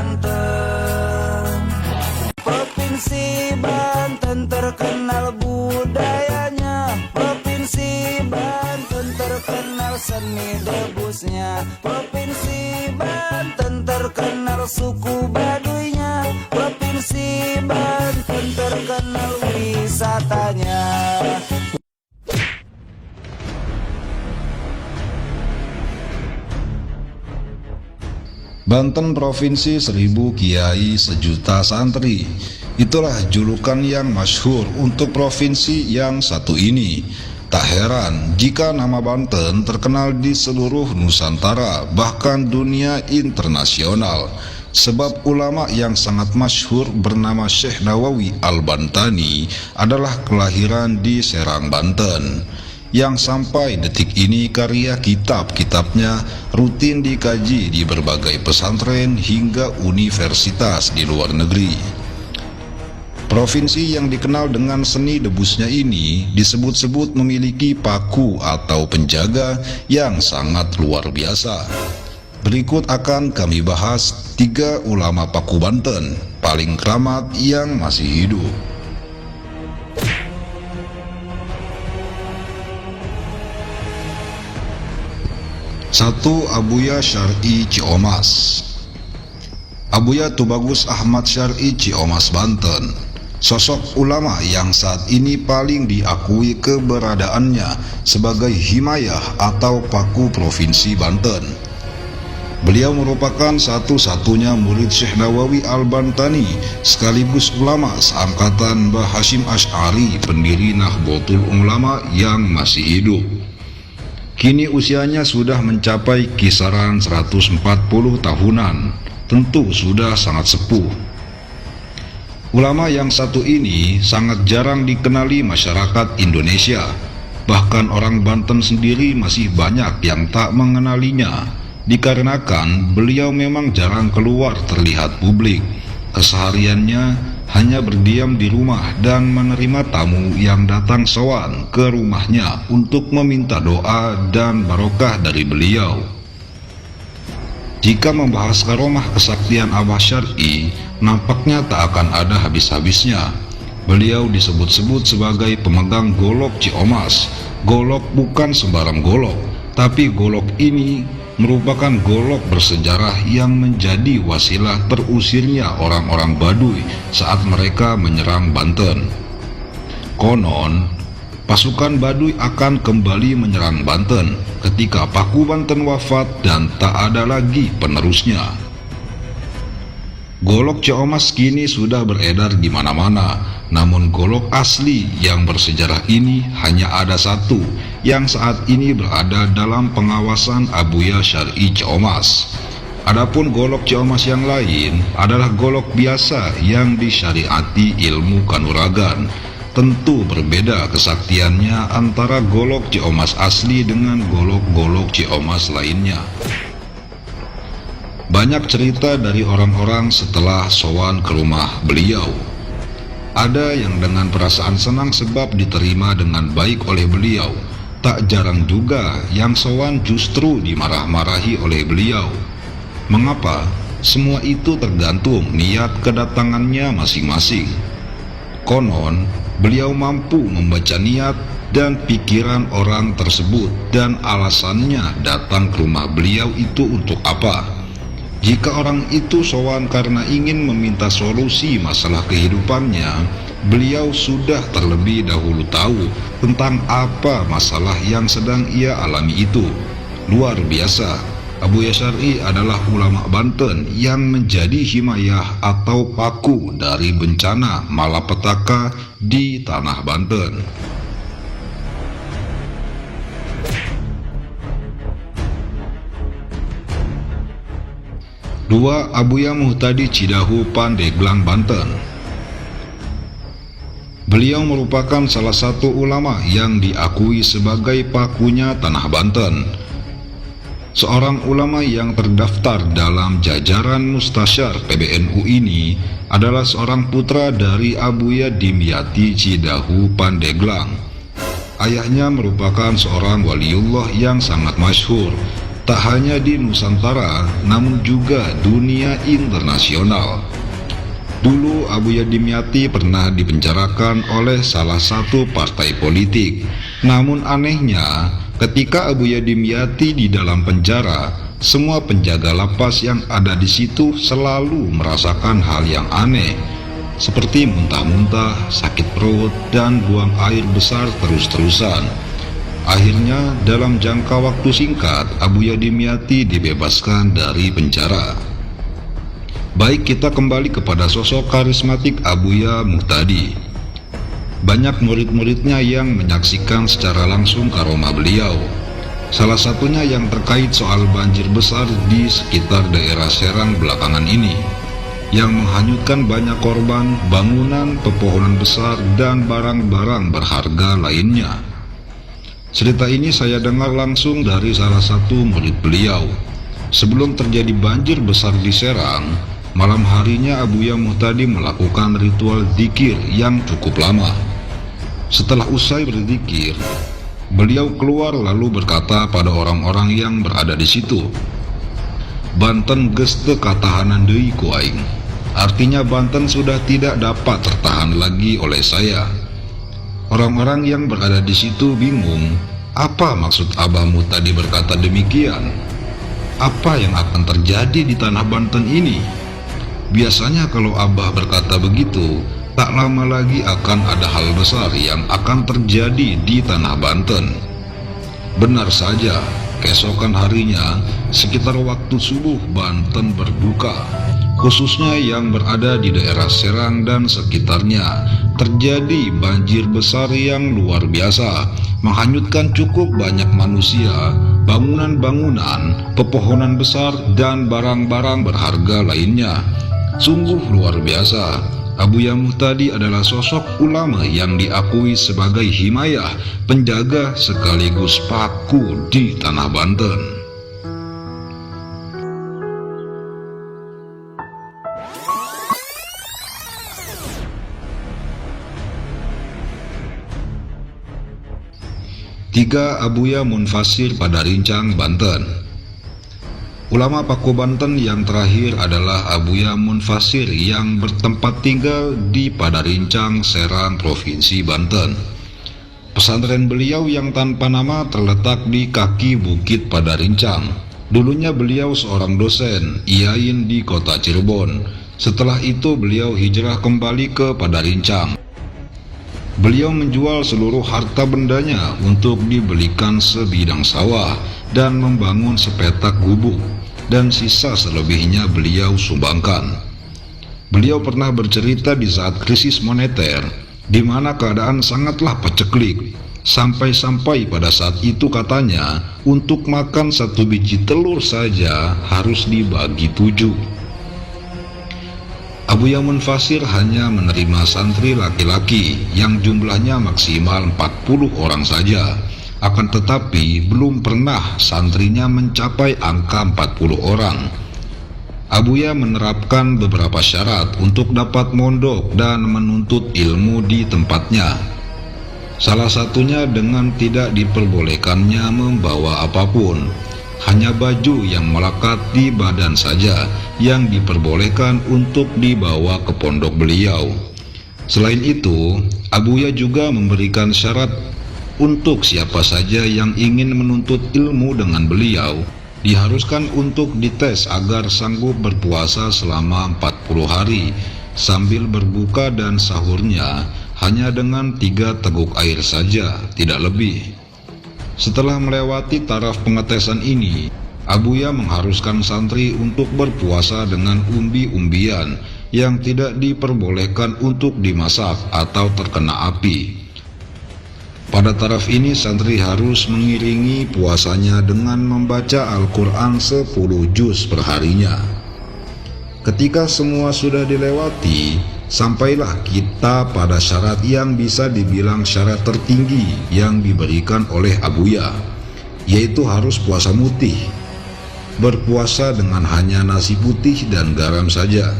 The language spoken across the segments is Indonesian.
Banten. Provinsi Banten terkenal budayanya, Provinsi Banten terkenal seni debusnya, Provinsi Banten terkenal suku Baduynya, Provinsi Banten terkenal wisatanya. Banten Provinsi 1000 Kiai Sejuta Santri. Itulah julukan yang masyhur untuk provinsi yang satu ini. Tak heran jika nama Banten terkenal di seluruh Nusantara, bahkan dunia internasional. Sebab ulama yang sangat masyhur bernama Syekh Nawawi Al-Bantani adalah kelahiran di Serang, Banten, yang sampai detik ini karya kitab-kitabnya rutin dikaji di berbagai pesantren hingga universitas di luar negeri. Provinsi yang dikenal dengan seni debusnya ini disebut-sebut memiliki paku atau penjaga yang sangat luar biasa. Berikut akan kami bahas 3 ulama paku Banten paling keramat yang masih hidup. 1. Abuya Syar'i Ciomas. Abuya Tubagus Ahmad Syar'i Ciomas, Banten, sosok ulama yang saat ini paling diakui keberadaannya sebagai himayah atau paku Provinsi Banten. Beliau merupakan satu-satunya murid Syekh Nawawi Al-Bantani sekaligus ulama seangkatan Mbah Hashim Asy'ari, pendiri Nahdlatul Ulama yang masih hidup. Kini usianya sudah mencapai kisaran 140 tahunan, tentu sudah sangat sepuh. Ulama yang satu ini sangat jarang dikenali masyarakat Indonesia, bahkan orang Banten sendiri masih banyak yang tak mengenalinya, dikarenakan beliau memang jarang keluar terlihat publik. Kesehariannya hanya berdiam di rumah dan menerima tamu yang datang sowan ke rumahnya untuk meminta doa dan barokah dari beliau. Jika membahas karomah kesaktian Abah Syar'i, nampaknya tak akan ada habis-habisnya. Beliau disebut-sebut sebagai pemegang golok Ciomas. Golok bukan sembarang golok, tapi golok ini merupakan golok bersejarah yang menjadi wasilah terusirnya orang-orang Baduy saat mereka menyerang Banten. Konon, pasukan Baduy akan kembali menyerang Banten ketika Paku Banten wafat dan tak ada lagi penerusnya. Golok Ciomas kini sudah beredar di mana-mana, namun golok asli yang bersejarah ini hanya ada satu yang saat ini berada dalam pengawasan Abuya Syar'i Ciomas. Adapun golok Ciomas yang lain adalah golok biasa yang disyariati ilmu kanuragan. Tentu berbeda kesaktiannya antara golok Ciomas asli dengan golok-golok Ciomas lainnya. Banyak cerita dari orang-orang setelah sowan ke rumah beliau. Ada yang dengan perasaan senang sebab diterima dengan baik oleh beliau. Tak jarang juga yang sowan justru dimarah-marahi oleh beliau. Mengapa? Semua itu tergantung niat kedatangannya masing-masing. Konon, beliau mampu membaca niat dan pikiran orang tersebut dan alasannya datang ke rumah beliau itu untuk apa. Jika orang itu sowan karena ingin meminta solusi masalah kehidupannya, beliau sudah terlebih dahulu tahu tentang apa masalah yang sedang ia alami itu. Luar biasa, Abuya Syar'i adalah ulama Banten yang menjadi himayah atau paku dari bencana malapetaka di tanah Banten. 2. Abuya Muhtadi Cidahu, Pandeglang, Banten. Beliau merupakan salah satu ulama yang diakui sebagai pakunya tanah Banten. Seorang ulama yang terdaftar dalam jajaran Mustasyar PBNU ini adalah seorang putra dari Abuya Dimyati Cidahu, Pandeglang. Ayahnya merupakan seorang waliullah yang sangat masyhur. tak hanya di Nusantara, namun juga dunia internasional. Dulu Abuya Dimyati pernah dipenjarakan oleh salah satu partai politik. Namun anehnya, ketika Abuya Dimyati di dalam penjara, semua penjaga lapas yang ada di situ selalu merasakan hal yang aneh, seperti muntah-muntah, sakit perut, dan buang air besar terus-terusan. Akhirnya, dalam jangka waktu singkat, Abuya Dimyati dibebaskan dari penjara. Baik, kita kembali kepada sosok karismatik Abuya Muhtadi. Banyak murid-muridnya yang menyaksikan secara langsung karomah beliau. Salah satunya yang terkait soal banjir besar di sekitar daerah Serang belakangan ini, yang menghanyutkan banyak korban, bangunan, pepohonan besar, dan barang-barang berharga lainnya. Cerita ini saya dengar langsung dari salah satu murid beliau. Sebelum terjadi banjir besar di Serang, malam harinya Abuya Muhtadi melakukan ritual dzikir yang cukup lama. Setelah usai berzikir, beliau keluar lalu berkata pada orang-orang yang berada di situ, "Banten geus teu katahanan deui ku aing." Artinya Banten sudah tidak dapat tertahan lagi oleh saya. Orang-orang yang berada di situ bingung, apa maksud Abah Muhtadi berkata demikian? Apa yang akan terjadi di tanah Banten ini? Biasanya kalau Abah berkata begitu, tak lama lagi akan ada hal besar yang akan terjadi di tanah Banten. Benar saja, keesokan harinya, sekitar waktu subuh Banten berduka. Khususnya yang berada di daerah Serang dan sekitarnya, terjadi banjir besar yang luar biasa, menghanyutkan cukup banyak manusia, bangunan-bangunan, pepohonan besar, dan barang-barang berharga lainnya. Sungguh luar biasa. Abuya Muhtadi adalah sosok ulama yang diakui sebagai himayah, penjaga sekaligus paku di tanah Banten. Tiga, Abuya Munfasir Padarincang, Banten. Ulama Paku Banten yang terakhir adalah Abuya Munfasir yang bertempat tinggal di Padarincang, Serang, Provinsi Banten. Pesantren beliau yang tanpa nama terletak di kaki Bukit Padarincang. Dulunya beliau seorang dosen, IAIN di kota Cirebon. Setelah itu beliau hijrah kembali ke Padarincang. Beliau menjual seluruh harta bendanya untuk dibelikan sebidang sawah dan membangun sepetak gubuk, dan sisa selebihnya beliau sumbangkan. Beliau pernah bercerita di saat krisis moneter, di mana keadaan sangatlah paceklik, sampai-sampai pada saat itu katanya, untuk makan satu biji telur saja harus dibagi 7. Abuya Munfasir hanya menerima santri laki-laki yang jumlahnya maksimal 40 orang saja. Akan tetapi belum pernah santrinya mencapai angka 40 orang. Abuya menerapkan beberapa syarat untuk dapat mondok dan menuntut ilmu di tempatnya. Salah satunya dengan tidak diperbolehkannya membawa apapun, hanya baju yang melekat di badan saja yang diperbolehkan untuk dibawa ke pondok beliau. Selain itu, Abuya juga memberikan syarat untuk siapa saja yang ingin menuntut ilmu dengan beliau, diharuskan untuk dites agar sanggup berpuasa selama 40 hari, sambil berbuka dan sahurnya hanya dengan 3 teguk air saja, tidak lebih. Setelah melewati taraf pengetesan ini, Abuya mengharuskan santri untuk berpuasa dengan umbi-umbian yang tidak diperbolehkan untuk dimasak atau terkena api. Pada taraf ini santri harus mengiringi puasanya dengan membaca Al-Quran 10 juz perharinya. Ketika semua sudah dilewati, sampailah kita pada syarat yang bisa dibilang syarat tertinggi yang diberikan oleh Abuya, yaitu harus puasa mutih, berpuasa dengan hanya nasi putih dan garam saja,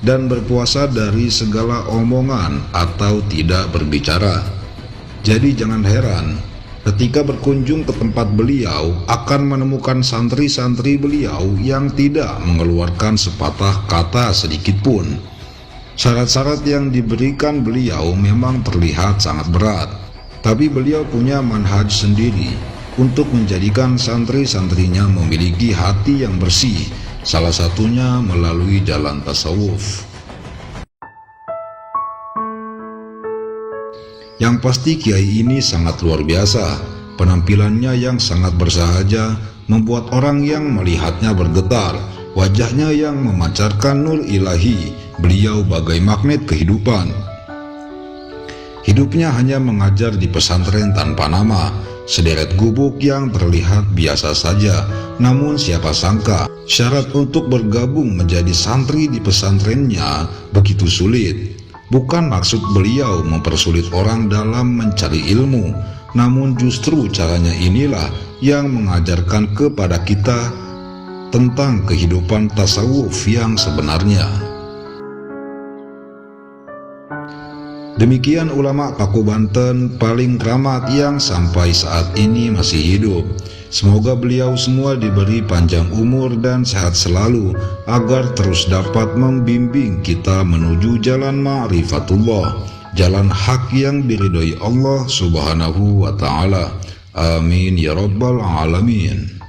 dan berpuasa dari segala omongan atau tidak berbicara. Jadi jangan heran ketika berkunjung ke tempat beliau akan menemukan santri-santri beliau yang tidak mengeluarkan sepatah kata sedikit pun. Syarat-syarat yang diberikan beliau memang terlihat sangat berat, tapi beliau punya manhaj sendiri untuk menjadikan santri-santrinya memiliki hati yang bersih, salah satunya melalui jalan tasawuf. Yang pasti kiai ini sangat luar biasa. Penampilannya yang sangat bersahaja membuat orang yang melihatnya bergetar. Wajahnya yang memancarkan nur ilahi. Beliau bagai magnet kehidupan. Hidupnya hanya mengajar di pesantren tanpa nama, sederet gubuk yang terlihat biasa saja. Namun siapa sangka syarat untuk bergabung menjadi santri di pesantrennya begitu sulit. Bukan maksud beliau mempersulit orang dalam mencari ilmu, namun justru caranya inilah yang mengajarkan kepada kita tentang kehidupan tasawuf yang sebenarnya. Demikian ulama Paku Banten paling keramat yang sampai saat ini masih hidup. Semoga beliau semua diberi panjang umur dan sehat selalu agar terus dapat membimbing kita menuju jalan ma'rifatullah, jalan hak yang diridhoi Allah Subhanahu wa ta'ala. Amin ya rabbal alamin.